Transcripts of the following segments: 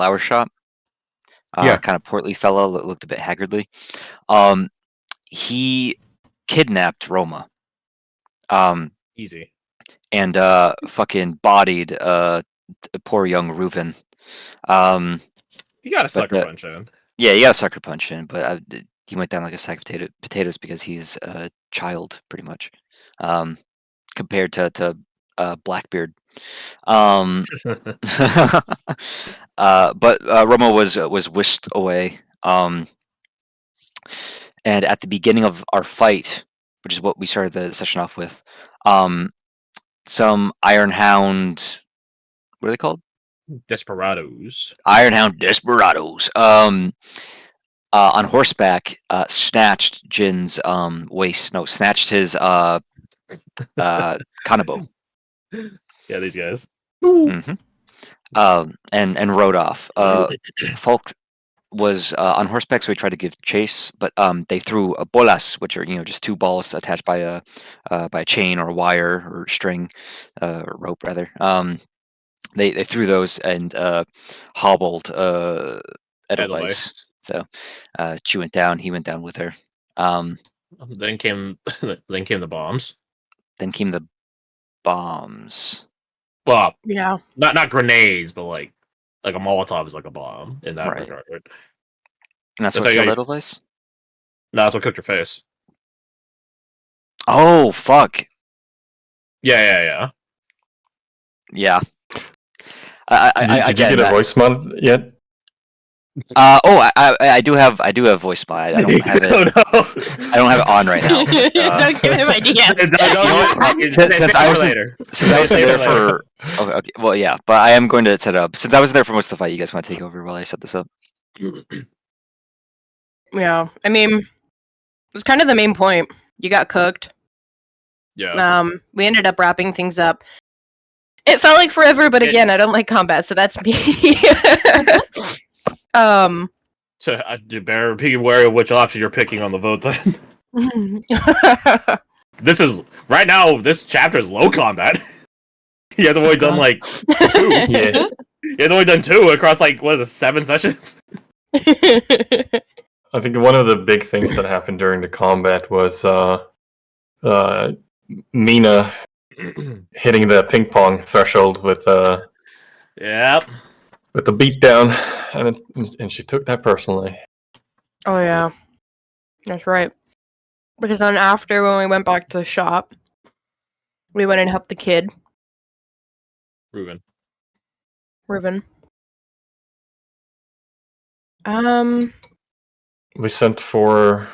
flower shop. Yeah. Kind of portly fellow, looked a bit haggardly. Um, he kidnapped Roma. Easy. And fucking bodied poor young Reuven. You got a But sucker punch in. yeah, you got a sucker punch in, but he went down like a sack of potatoes because he's a child, pretty much, compared to Blackbeard. But Roma was whisked away. And at the beginning of our fight, which is what we started the session off with, some Ironhound. What are they called? Desperados. Ironhound desperados. On horseback, snatched Jin's waist. No, snatched his kanabo. Yeah, these guys. Mm-hmm. And rode off. Falk was on horseback, so he tried to give chase, but they threw bolas, which are just two balls attached by a chain or a wire or string, or rope rather. They threw those and hobbled Edelweiss. So she went down. He went down with her. Then came the bombs. Then came the bombs. Well, yeah, not grenades, but like a Molotov is like a bomb in that Right. regard. Right? And that's what killed Edelweiss? No, that's what cooked your face. Oh, fuck. Yeah. Yeah. Did you get a voice mod yet? I do have voice mod. I don't have it. Oh, no. I don't have it on right now. Don't give him ideas. Since I was there for okay, well, yeah, but I am going to set up. Since I was there for most of the fight, you guys want to take over while I set this up? Yeah, I mean, it was kind of the main point. You got cooked. Yeah. We ended up wrapping things up. It felt like forever, but again, I don't like combat, so that's me. So you better be wary of which option you're picking on the vote then. This is right now. This chapter is low combat. He has only done like 2. Yeah. He has only done 2 across like 7 sessions. I think one of the big things that happened during the combat was Mina hitting the ping pong threshold with Yep. with the beatdown, and she took that personally. Oh yeah, that's right. Because then after, when we went back to the shop, we went and helped the kid. Reuven. We sent for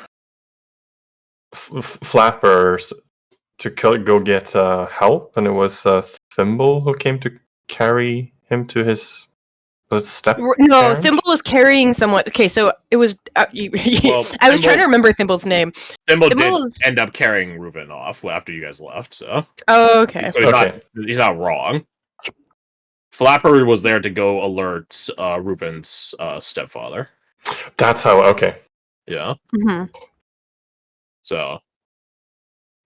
flappers to go get help, and it was Thimble who came to carry him to his step. No, parent? Thimble was carrying someone. Okay, so it was. Well, I was trying to remember Thimble's name. Thimble did end up carrying Reuven off after you guys left. So. Oh, okay. So he's not wrong. Flapper was there to go alert Reuven's stepfather. That's how. Okay. Yeah. Mm-hmm. So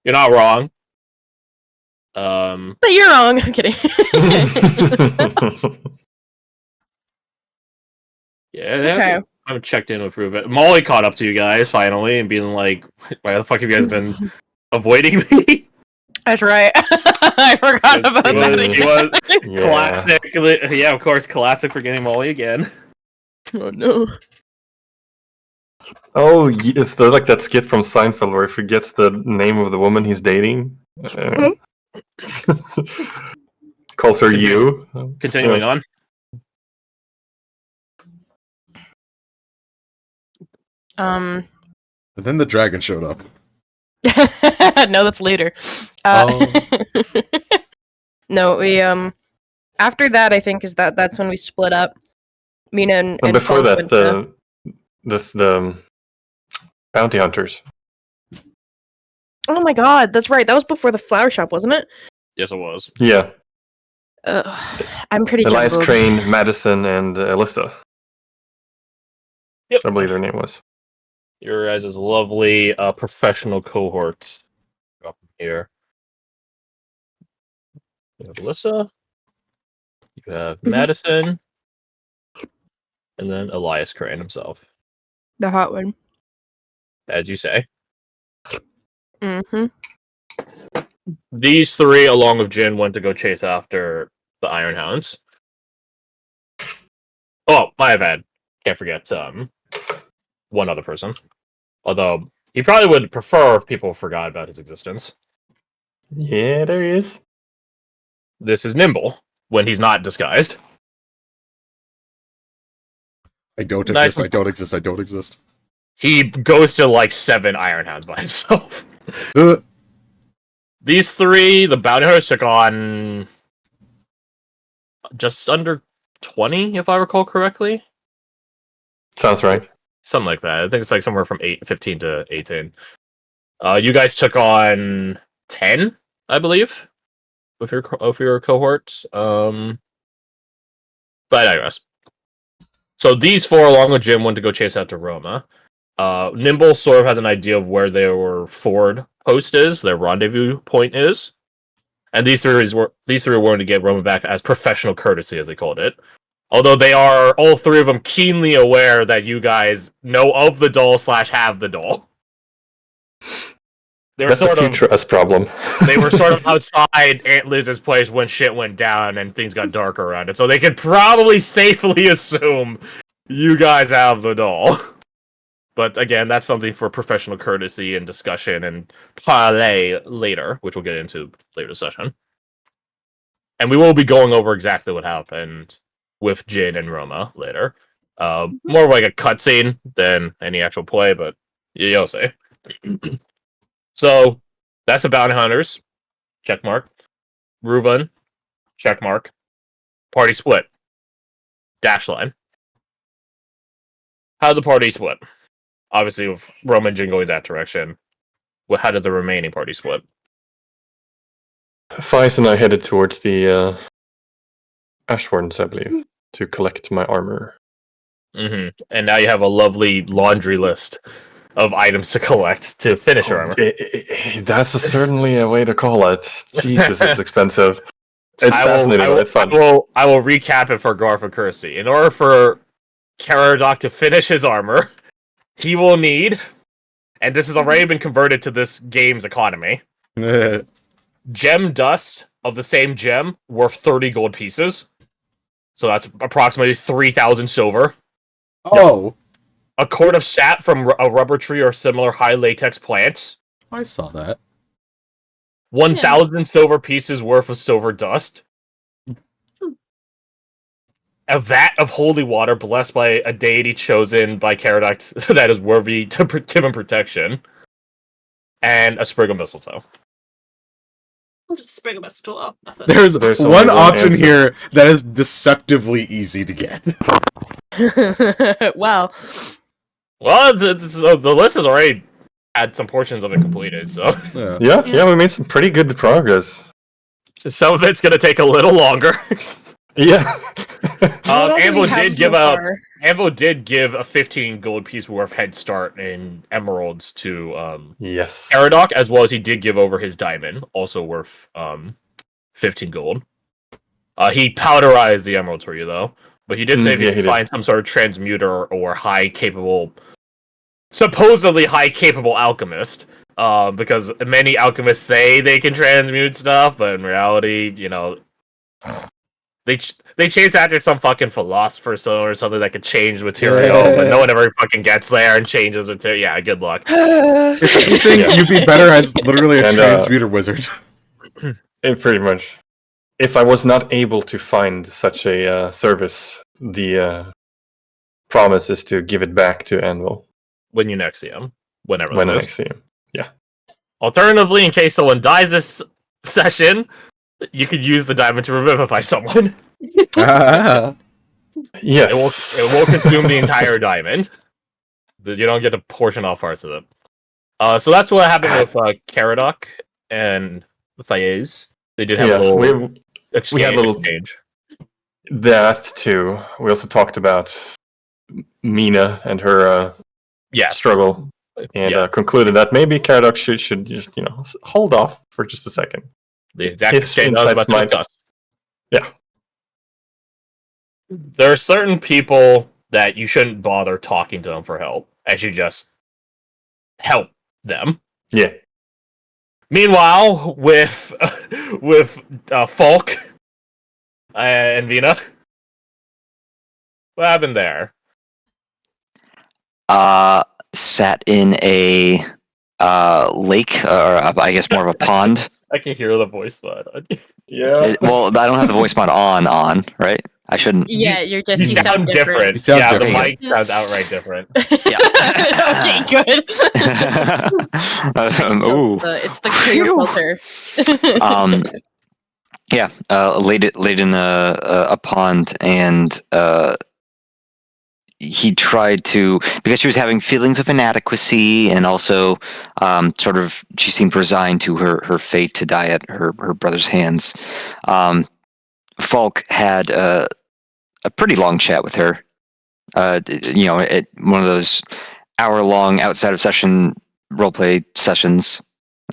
you're not wrong. But you're wrong. I'm kidding. Yeah. Okay. I haven't checked in with Reuven. Molly caught up to you guys finally and being like, "Why the fuck have you guys been avoiding me?" That's right. I forgot about that. She was classic. Yeah, of course, classic for getting Molly again. Oh no. Oh, it's like that skit from Seinfeld where he forgets the name of the woman he's dating. Calls her you. Continuing on. But then the dragon showed up. No, that's later. No, we after that, I think that's when we split up. Mina and before Falk that, the bounty hunters. Oh my god, that's right. That was before the flower shop, wasn't it? Yes, it was. Yeah. I'm pretty Elias jumbled. Crane, Madison, and Alyssa. Yep. I believe their name was. Your guys' lovely professional cohort up here. You have Alyssa. You have Madison. and then Elias Crane himself, The hot one. as you say. Mm-hmm. These three, along with Jin, went to go chase after the Iron Hounds. Oh, my bad. Can't forget one other person. Although he probably would prefer if people forgot about his existence. Yeah, there he is. This is Nimble when he's not disguised. I don't Nice. exist. I don't exist. I don't exist. He goes to like 7 Iron Hounds by himself. These three, the bounty hunters took on just under 20, if I recall correctly. Sounds right. Something like that. I think it's like somewhere from 15 to 18. You guys took on 10, I believe, with your cohort. But anyways. So these 4, along with Jim, went to go chase out to Roma. Nimble sort of has an idea of where their forward post is, their rendezvous point is. And these three were willing to get Roma back as professional courtesy, as they called it. Although they are, all three of them, keenly aware that you guys know of the doll / have the doll. That's a future us problem. They were sort of outside Aunt Liz's place when shit went down and things got darker around it. So they could probably safely assume you guys have the doll. But again, that's something for professional courtesy and discussion and parlay later, which we'll get into later session. And we will be going over exactly what happened with Jin and Roma later. More like a cutscene than any actual play, but you'll see. So that's the bounty hunters. Check mark. Reuven. Check mark. Party split. Dash line. How did the party split? Obviously, with Roma and Jin going that direction. How did the remaining party split? Fies and I headed towards the Ashwardens, I believe, to collect my armor. Mm-hmm. And now you have a lovely laundry list of items to collect to finish your armor. That's certainly a way to call it. Jesus, it's expensive. It's fascinating, but it's fun. I will recap it for Garth and Kirsty. In order for Caradoc to finish his armor, he will need, and this has already been converted to this game's economy, gem dust of the same gem worth 30 gold pieces. So that's approximately 3,000 silver. Oh, A cord of sap from a rubber tree or similar high latex plants. I saw that. 1,000 silver pieces worth of silver dust. A vat of holy water blessed by a deity chosen by Caradoc that is worthy to give him protection. And a sprig of mistletoe. Just spring of mistletoe. Nothing. There's only one one option answer. here that is deceptively easy to get. Well, The list has already had some portions of it completed, so Yeah, we made some pretty good progress. some of it's going to take a little longer. Yeah. what else do we have so far? Anvo did give a 15 gold piece worth head start in emeralds to Yes. Caradoc, as well as he did give over his diamond, also worth 15 gold. He powderized the emeralds for you, though. But he did say if you could find some sort of transmuter or supposedly high capable alchemist, because many alchemists say they can transmute stuff, but in reality, they chase after some fucking philosopher or something that could change material, but no one ever fucking gets there and changes material. Yeah, good luck. You think you'd be better as literally a transmuter wizard? Pretty much. If I was not able to find such a service, the promise is to give it back to Anvil. When you next see him. When I next see him. Yeah. Alternatively, in case someone dies this session, you could use the diamond to revivify someone. Yes. It will consume the entire diamond. You don't get to portion off parts of it. So that's what happened with Caradoc and Fayez. They did have a little exchange. We had a little exchange. That too. We also talked about Mina and her struggle, and concluded that maybe Caradoc should just hold off for just a second. The exact exchange I was about to discuss. Yeah. There are certain people that you shouldn't bother talking to them for help. I should just help them. Yeah. Meanwhile, with Falk and Vina, what happened there? Sat in a lake, or I guess more of a pond. I can hear the voice, but Yeah. Well, I don't have the voice mod on, right? I shouldn't. Yeah, you sound different. You sound Yeah, different. the mic sounds outright different. Yeah. Okay, good. Ooh. It's the clear filter. Yeah. Laid in a pond, and he tried to, because she was having feelings of inadequacy, and also sort of she seemed resigned to her fate to die at her brother's hands. Falk had a pretty long chat with her. At one of those hour-long outside of session roleplay sessions.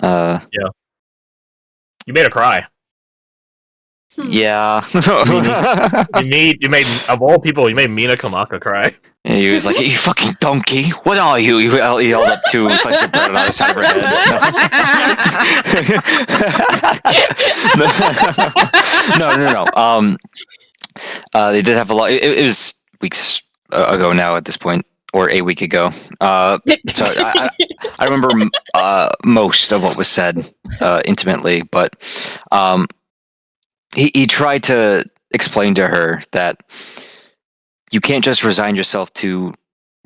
You made her cry. Yeah. You made of all people, you made Mina Kamaka cry. And he was like, "You fucking donkey! What are you?" He held up two slices of bread on the other side of her head. No. They did have a lot. It was weeks ago now at this point, or a week ago. So I remember most of what was said intimately, but he tried to explain to her that you can't just resign yourself to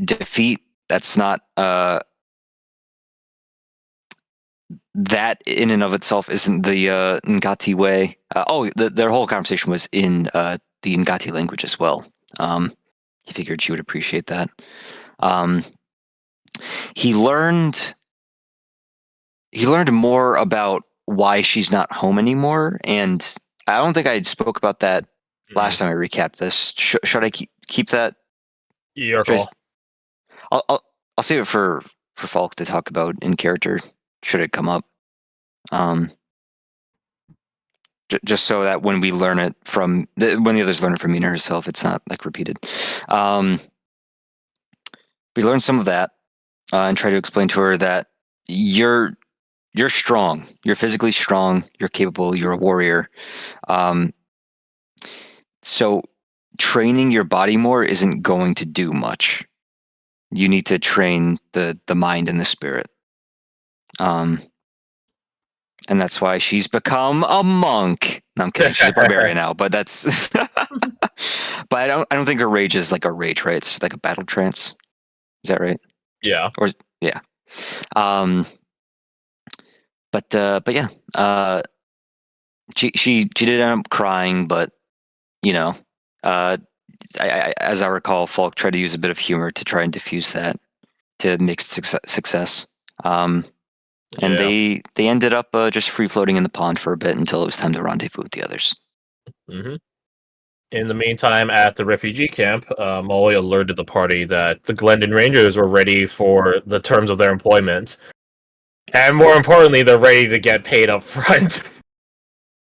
defeat. That's not that in and of itself isn't the Ngati way. Their whole conversation was in the Ngati language as well. He figured she would appreciate that. He learned more about why she's not home anymore, and I don't think I spoke about that last time I recapped this. Should I keep that? Your call. I'll save it for Falk to talk about in character. Should it come up? Just so that when we learn it when the others learn it from Mina herself, it's not like repeated. We learned some of that and try to explain to her that you're strong. You're physically strong. You're capable. You're a warrior. So training your body more isn't going to do much. You need to train the mind and the spirit. And that's why she's become a monk. No, I'm kidding. She's a barbarian now, but that's. But I don't think her rage is like a rage, right? It's like a battle trance. Is that right? Yeah. Yeah. But yeah. She did end up crying, but I as I recall, Falk tried to use a bit of humor to try and diffuse that to mixed success. And they ended up just free floating in the pond for a bit until it was time to rendezvous with the others. Mm-hmm. In the meantime, at the refugee camp, Molly alerted the party that the Glendon Rangers were ready for the terms of their employment. And more importantly, they're ready to get paid up front.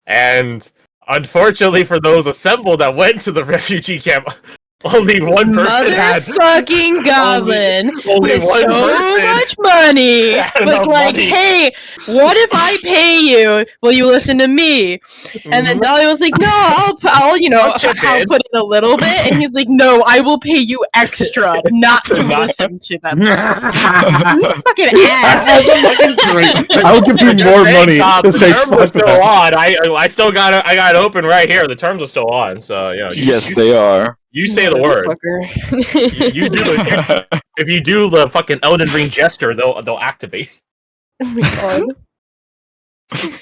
And unfortunately for those assembled that went to the refugee camp, only one person had fucking goblin only with one so person much money had was enough like, money. "Hey, what if I pay you? Will you listen to me?" And then Dolly was like, "No, I'll chip I'll in." put in a little bit." And he's like, "No, I will pay you extra not to listen to them." Fucking ass. I'll give you more money to say the terms are fuck still them. on. I still got it. I got it open right here. The terms are still on. So Yes, they are. You say the word. You do the, if you do the fucking Elden Ring gesture, they'll activate. Oh my god.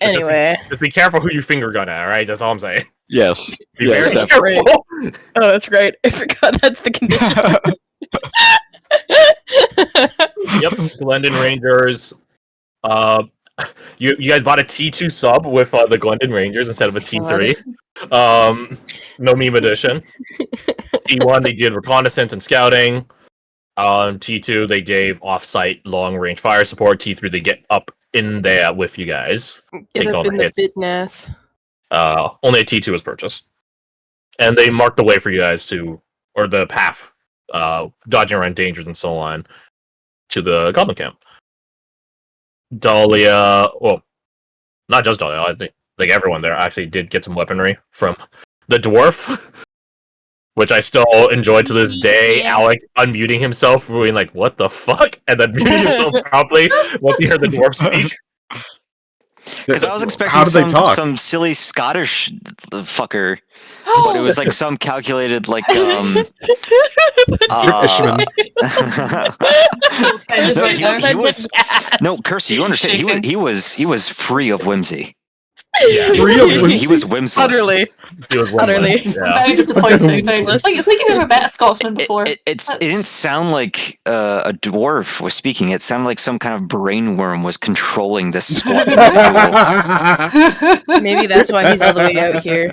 Anyway. Just be careful who you finger gun at. All right, that's all I'm saying. Yes. Be Yes, very definitely. careful. Oh, that's great. I forgot that's the condition. Yep, Glendon Rangers. You guys bought a T2 sub with the Glendon Rangers instead of a T3. No meme edition. T1 they did reconnaissance and scouting. T2 they gave off-site long-range fire support. T3 they get up in there with you guys. Get up in the business. Only a T2 was purchased, and they marked the way for you guys to or the path, dodging around dangers and so on, to the goblin camp. Dahlia, well, not just Dahlia, I think like everyone there actually did get some weaponry from the dwarf, which I still enjoy to this day. Yeah. Alec unmuting himself, being like, "What the fuck?" and then muting himself promptly once he heard the dwarf speak. Because I was expecting How did they talk? some silly Scottish fucker, but it was like some calculated like Irishman. Offended no, right there. he was no Kersey. You understand? He was free of whimsy. Yeah, Free of He whimsy? was whimsless. Utterly. he was Utterly. Yeah. Very disappointing. It's like you've never met a Scotsman before. It didn't sound like a dwarf was speaking. It sounded like some kind of brainworm was controlling this squat individual. Maybe that's why he's all the way out here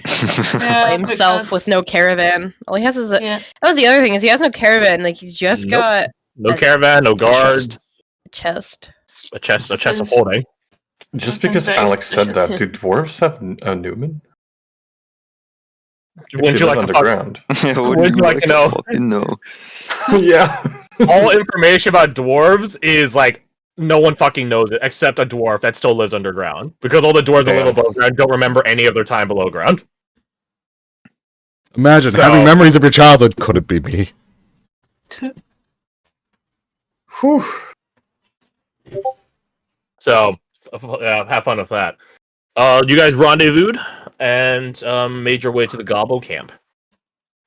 Yeah, by makes himself sense. with no caravan. All he has is Yeah. that was the other thing is he has no caravan. Like he's just Nope. got No caravan, no guard, Chest. a chest. a chest of Sounds- holding. Just That because sounds very Alex said that, suspicious. do dwarves have a Newman? If Wouldn't they you live like to fuck? underground? Would you like to know? fucking know? Yeah. All information about dwarves is like no one fucking knows it except a dwarf that still lives underground. Because all the dwarves that live Damn. above ground don't remember any of their time below ground. Imagine So- having memories of your childhood. Could it be me? Whew. So have fun with that. You guys rendezvoused and made your way to the Gobbo camp.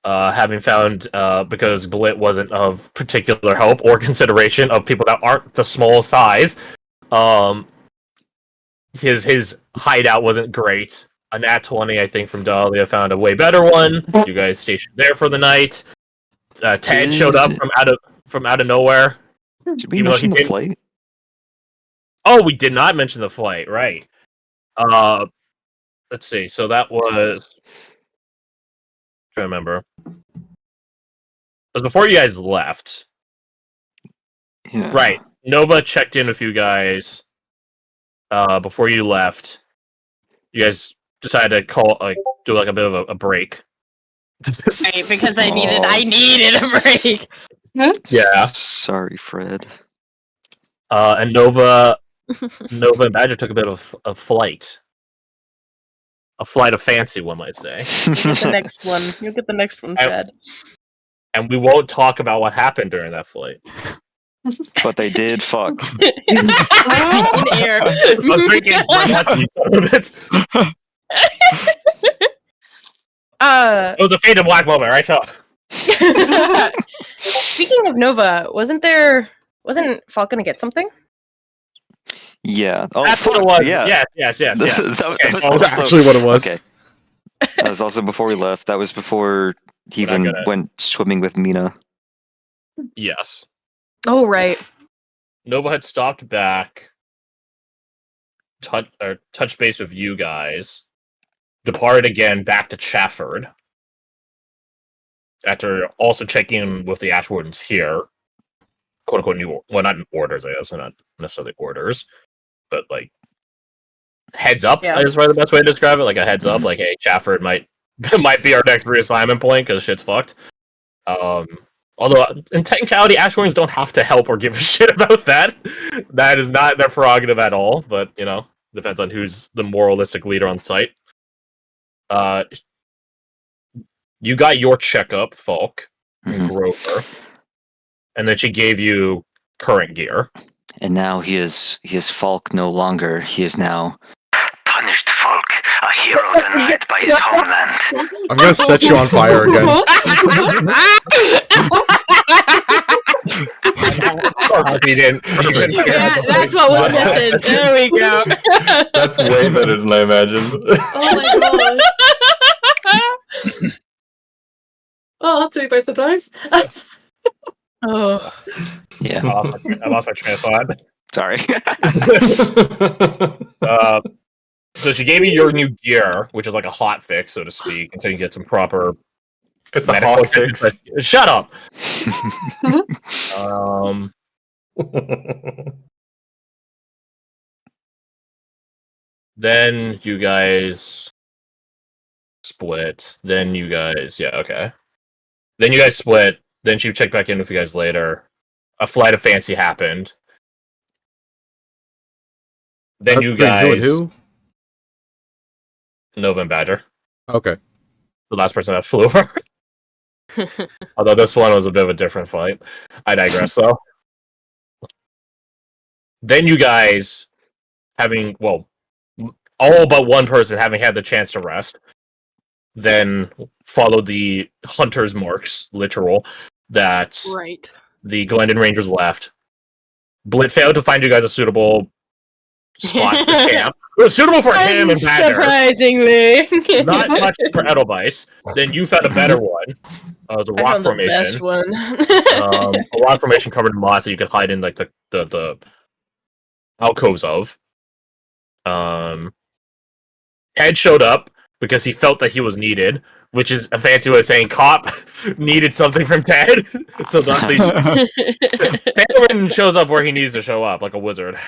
Having found because Blit wasn't of particular help or consideration of people that aren't the small size, his hideout wasn't great. A nat 20, I think, from Dahlia found a way better one. You guys stationed there for the night. Ted showed up from out of nowhere. Did we Even though he mention the didn't- flight? Oh, we did not mention the flight, right? Let's see. So that was. I remember. It was before you guys left. Yeah. Right. Nova checked in with you guys before you left. You guys decided to do a bit of a break. Right, because I needed a break. Yeah. Sorry, Fred. And Nova and Badger took a bit of a flight. A flight of fancy, one might say. You'll get the next one. You'll get the next one, Fred. And we won't talk about what happened during that flight. But they did fuck. In air. I was thinking, you son of a bitch. It was a faded black moment, right? So, Speaking of Nova, wasn't Falk gonna get something? Yeah. Oh, that's fuck. what it was. Yeah. Yes. that, Okay, was well, That's also, actually what it was. okay. That was also before we left. That was before he We're not even gonna- went swimming with Mina. Yes. Oh right. Nova had stopped back, touch base with you guys, departed again back to Chafford. After also checking in with the Ash Wardens here, quote unquote new, well, not orders, I guess, they're not necessarily orders, but like heads up. Yeah. Is probably the best way to describe it. Like a heads up, like hey, Chafford might be our next reassignment point because shit's fucked. Although in technicality, Ash Wardens don't have to help or give a shit about that. That is not their prerogative at all. But you know, depends on who's the moralistic leader on site. You got your checkup, Falk, and Mhm. Grover, and then she gave you current gear. And now he is Falk no longer. He is now punished Falk, a hero denied by his homeland. I'm gonna set you on fire again. He didn't. Yeah, that's what was missing. There we go. That's way better than I imagined. Oh my god. Oh, that took me by surprise. Oh. Yeah. I lost my train of thought. Sorry. So she gave you your new gear, which is like a hot fix, so to speak, until you get some proper It's a medical hot fix. attention. Shut up. Then you guys split. Then you guys, yeah, okay. Then you guys split. Then she checked back in with you guys later. A flight of fancy happened. Then you Who and guys, who? Nova and Badger, Okay. the last person that flew over. Although this one was a bit of a different fight. I digress, though. Then you guys, having, well, all but one person having had the chance to rest, then followed the hunter's marks, literal, that Right. the Glendon Rangers left. Blit failed to find you guys a suitable spot to camp. It was suitable for him and Badger. Surprisingly. Not much for Edelweiss. Then you found a better one. It was a I rock found the formation. best one. A rock formation covered in moss that you could hide in like the alcoves of. Ed showed up because he felt that he was needed, which is a fancy way of saying Cop needed something from Ted. So thusly, Ted shows up where he needs to show up, like a wizard.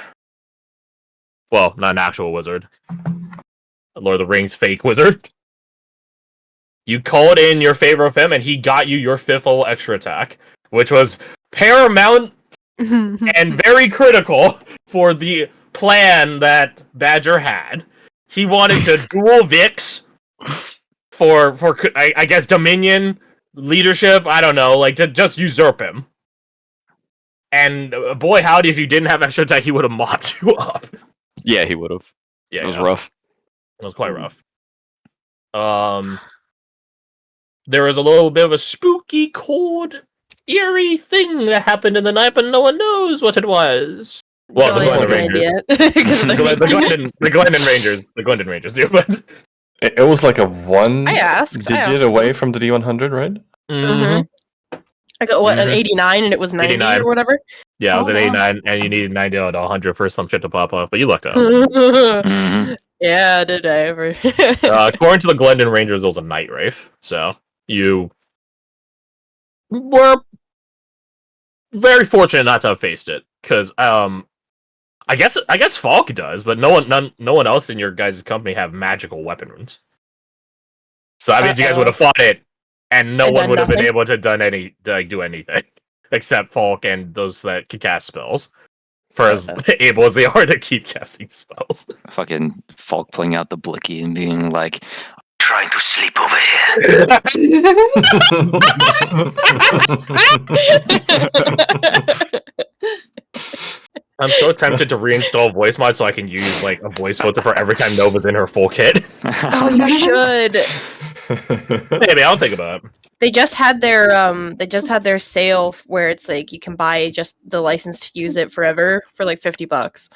Well, not an actual wizard. A Lord of the Rings fake wizard. You called in your favor of him, and he got you your 5th level extra attack, which was paramount and very critical for the plan that Badger had. He wanted to dual Vix for I guess Dominion leadership. I don't know, like to just usurp him. And boy, howdy, if you didn't have extra attack, he would have mopped you up. Yeah, he would have. Yeah, It was rough. It was quite rough. There was a little bit of a spooky, cold, eerie thing that happened in the night, but no one knows what it was. Well, the Glendon Rangers. The Glendon Rangers do, but It was like a one I asked away from the D100, right? I got what, an 89 and it was 90 89. or whatever? Yeah, it was Oh, an wow. 89, and you needed 90 out of 100 for some shit to pop up, but you lucked out. Yeah, did I ever? According to the Glendon Rangers, it was a night wraith, so you were very fortunate not to have faced it, because I guess Falk does, but no one else in your guys' company have magical weapons. So that means you guys would have fought it, and no one would have been able to do anything except Falk and those that can cast spells. For as able as they are to keep casting spells. Fucking Falk pulling out the blicky and being like, "Trying to sleep over here." I'm so tempted to reinstall voice mod so I can use like a voice filter for every time Nova's in her full kit. Oh, you should. Maybe I'll think about it. They just had their sale where it's like you can buy just the license to use it forever for like $50.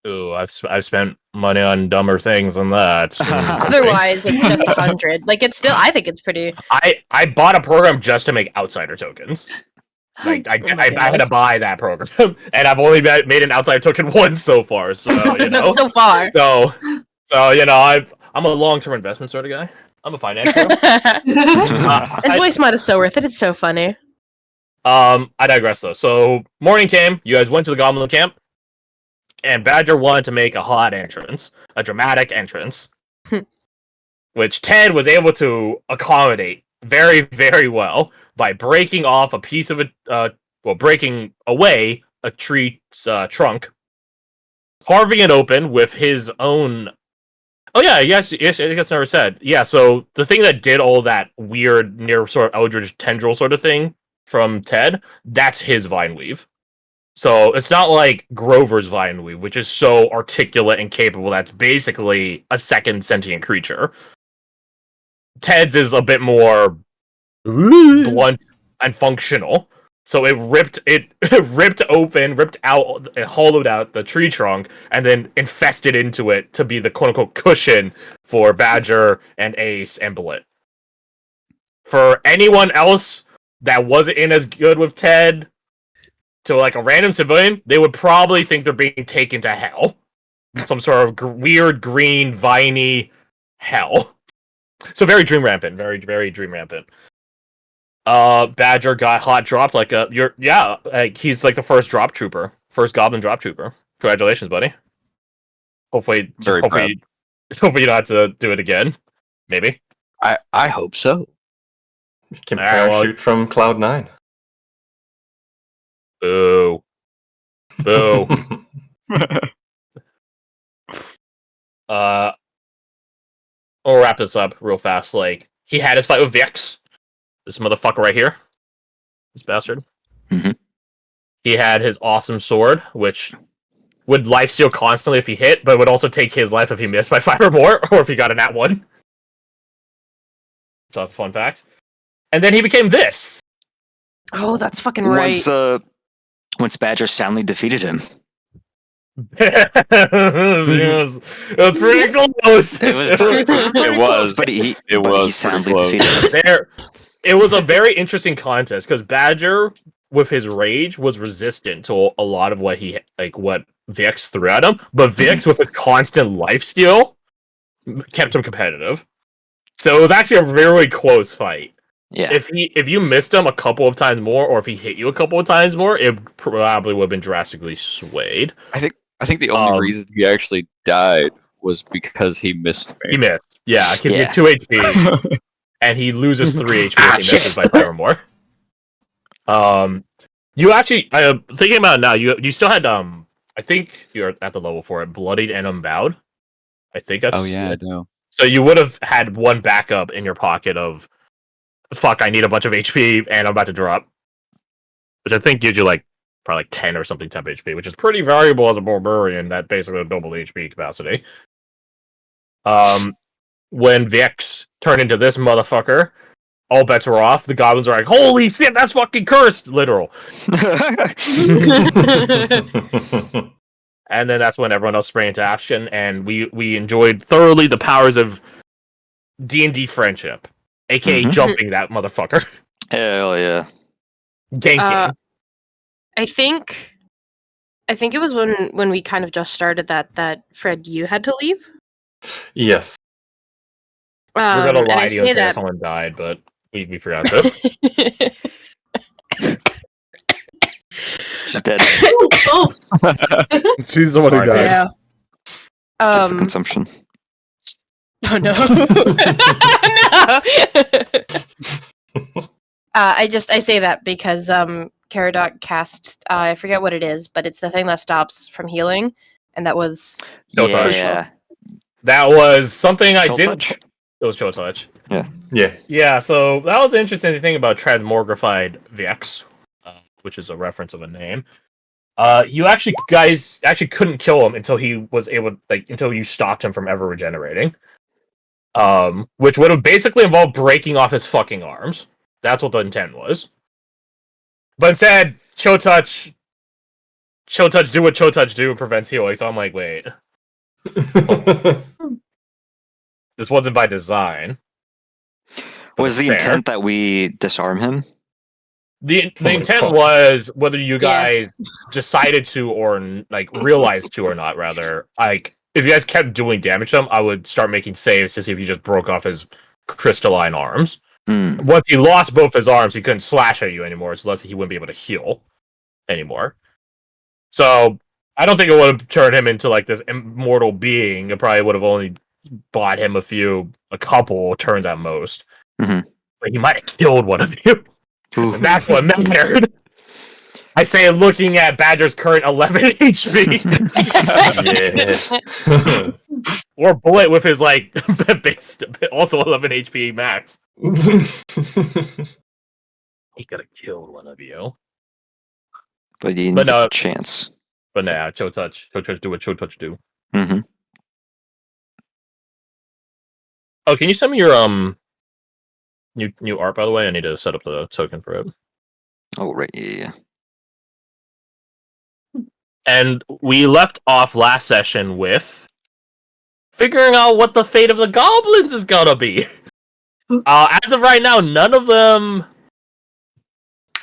Ooh, I've spent money on dumber things than that. Otherwise, it's just 100. Like it's still, I think it's pretty. I bought a program just to make outsider tokens. Like I had to buy that program, and I've only made an outsider token once so far. So you know, so far. So you know, I'm a long-term investment sort of guy. I'm a financier. And voice mod is so worth it. It's so funny. I digress though. So morning came. You guys went to the Goblin camp, and Badger wanted to make a hot entrance, a dramatic entrance, which Ted was able to accommodate very, very well by breaking off a piece of breaking away a tree's trunk, carving it open with his own. Oh yeah, yes, I guess I never said. Yeah, so the thing that did all that weird near sort of eldritch tendril sort of thing from Ted, that's his vine weave. So it's not like Grover's vine weave, which is so articulate and capable that's basically a second sentient creature. Ted's is a bit more blunt and functional. So it ripped out, it hollowed out the tree trunk, and then infested into it to be the quote-unquote cushion for Badger and Ace and Blit. For anyone else that wasn't in as good with Ted, to like a random civilian, they would probably think they're being taken to hell. Some sort of weird green, viney hell. So very dream rampant, very, very dream rampant. Badger got hot dropped like he's like the first drop trooper, first goblin drop trooper. Congratulations, buddy. Hopefully you don't have to do it again. Maybe. I hope so. You can Alright, well- parachute from Cloud 9. Boo. Boo. We'll wrap this up real fast. Like, he had his fight with Vix. This motherfucker right here. This bastard. Mhm. He had his awesome sword, which would lifesteal constantly if he hit, but would also take his life if he missed by 5 or more, or if he got a nat 1. So that's a fun fact. And then he became this. Oh, that's fucking right. Once Badger soundly defeated him. it was pretty close. It was pretty It was, but he pretty soundly close. defeated him. It was a very interesting contest because Badger, with his rage, was resistant to a lot of what Vix threw at him, but Vix, with his constant lifesteal, kept him competitive. So it was actually a very close fight. Yeah. If you missed him a couple of times more, or if he hit you a couple of times more, it probably would have been drastically swayed. I think the only reason he actually died was because he missed me. He missed. Yeah, because he Yeah. had 2 HP. And he loses 3 HP if he misses by 5 or more. You actually, thinking about it now, you still had, I think you're at the level for it, Bloodied and Unbowed. I think that's... Oh yeah, I know. So you would have had one backup in your pocket of, fuck, I need a bunch of HP and I'm about to drop. Which I think gives you probably 10 or something temp HP, which is pretty valuable as a barbarian, that basically double HP capacity. When Vix turned into this motherfucker, all bets were off. The goblins are like, holy shit, that's fucking cursed! Literal. And then that's when everyone else sprang into action, and we enjoyed thoroughly the powers of D&D friendship, aka jumping that motherfucker. Hell yeah. Ganking. I think it was when we kind of just started that Fred, you had to leave. Yes. We're gonna and lie I to you and say say that someone died, but we forgot to. She's dead. Oh, She's the one who Alright, died. yeah. Just for consumption. Oh no. No. I say that because Caradoc cast I forget what it is, but it's the thing that stops from healing, and that was Yeah. That was something I Chill didn't. touch. It was Chill Touch. Yeah. Yeah, so that was the interesting thing about Transmogrified Vix, which is a reference of a name. You guys couldn't kill him until he was able, until you stopped him from ever regenerating. Which would have basically involved breaking off his fucking arms. That's what the intent was. But instead, Chill Touch do what Chill Touch do prevents healing. So I'm like, wait, this wasn't by design. But Was it's the fair. intent that we disarm him? The my intent God. was whether you guys Yes. decided to or realized to or not. Rather, if you guys kept doing damage to him, I would start making saves to see if you just broke off his crystalline arms. Mm. Once he lost both his arms, he couldn't slash at you anymore, so he wouldn't be able to heal anymore. So I don't think it would have turned him into this immortal being. It probably would have only bought him a couple turns at most. Mhm. But he might have killed one of you. Ooh. And that's what mattered. I say, looking at Badger's current 11 HP, or Bullet with his base, also 11 HP max. He could have killed one of you. But he didn't But get no. the chance. But nah, Chill Touch do what Chill Touch do. Mm-hmm. Oh, can you send me your new art, by the way? I need to set up the token for it. Oh, right. Yeah. And we left off last session with figuring out what the fate of the goblins is gonna be. As of right now, none of them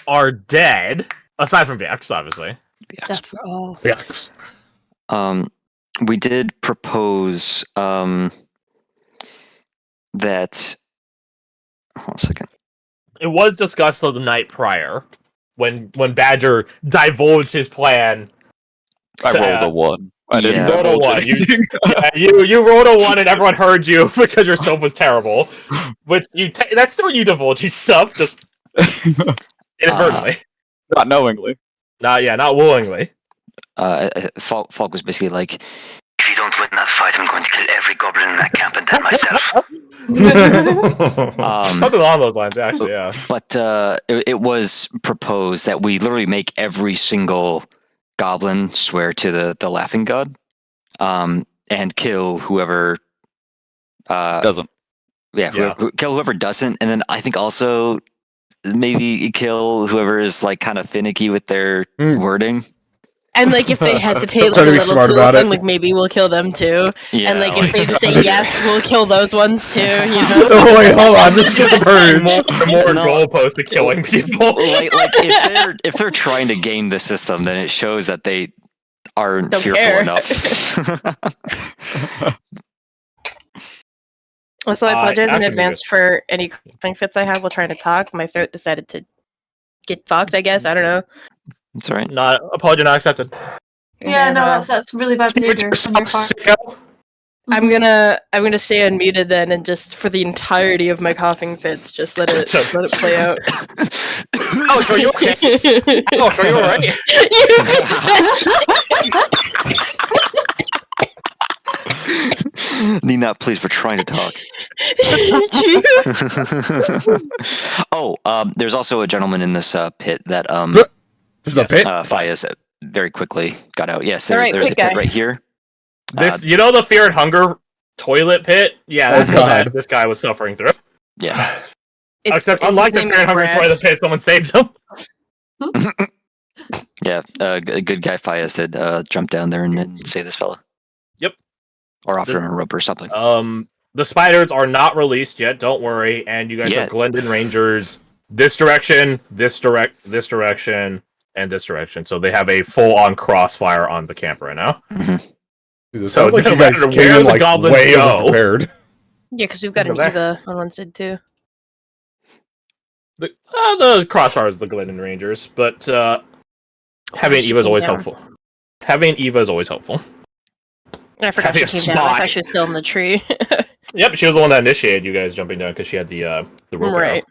are dead, aside from Vix, obviously. Yes. Vix. We did propose that. Hold on a second. It was discussed the night prior when Badger divulged his plan. I rolled a 1. I didn't Yeah. rolled a divulge 1. anything. You rolled a 1 and everyone heard you because your stuff was terrible. But that's still you divulging stuff, just inadvertently. Not knowingly. Not willingly. Falk was basically like, if you don't win that fight, I'm going to kill every goblin in that camp and then myself. Something along those lines, actually, yeah. But it was proposed that we literally make every single goblin swear to the laughing god, and kill whoever Doesn't. Yeah, kill whoever doesn't, and then I think also maybe kill whoever is like kind of finicky with their wording. And like if they hesitate Try like to a be little smart too about often, it. like maybe we'll kill them too. Yeah, And like if they say yes, we'll kill those ones too. You know. Oh wait, hold on. This is the purge. More No. goalposts to killing people. like if they're trying to game the system, then it shows that they aren't Don't fearful care. enough. Also, I apologize in actually, advance for any coughing fits I have while trying to talk. My throat decided to get fucked, I guess. I don't know. It's all right. Not apology not accepted. Yeah, no, that's really bad behavior on your part. Sicko. I'm gonna stay unmuted then, and just for the entirety of my coughing fits, just let it play out. Oh, are you okay? Oh, are you alright? Nina, please, we're trying to talk. There's also a gentleman in this pit that This is a pit. Fayez very quickly got out. Yes, Alright, there's a pit pit guy. right here. This, you know, the Fear and Hunger toilet pit? Yeah, that's what God. this guy was suffering through. Yeah. Except, unlike the his name Fear and Hunger Brad. toilet pit, someone saved him. Yeah, a good guy Fayez did jump down there and save this fella. Yep. Or offer him a rope or something. The spiders are not released yet, don't worry, and you guys Yeah. have Glendon Rangers this direction, this direction, and this direction. So they have a full-on crossfire on the camp right now. It So sounds like no you guys matter came where in the like goblins way go- overprepared. Yeah, because we've got an Go back. Eva on one side too. The crossfire is the Glendon Rangers, but having she Eva is came always down. helpful. Having Eva is always helpful. I forgot Having she a came down. I spy. thought she was still in the tree. Yep, she was the one that initiated you guys jumping down because she had the rope arrow. Right.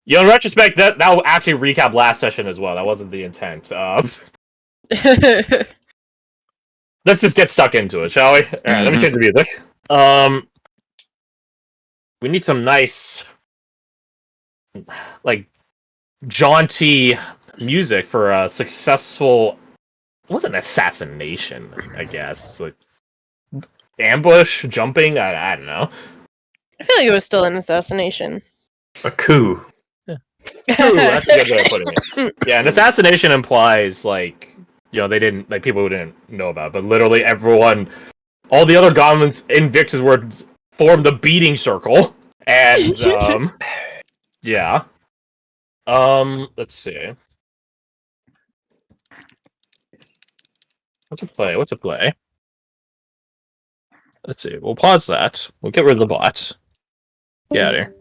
You know, in retrospect, that will actually recap last session as well. That wasn't the intent. Let's just get stuck into it, shall we? All right, let me change the music. We need some nice, like, jaunty music for a successful. It wasn't an assassination, I guess. Like ambush, jumping. I don't know. I feel like it was still an assassination. A coup. Ooh, that's a good way of putting it. Yeah, an assassination implies like, you know, they didn't, like, people who didn't know about it, but literally everyone, all the other goblins in Vix's words formed the beating circle, and yeah. Let's see. What's a play? Let's see. We'll pause that. We'll get rid of the bot. Get out of here.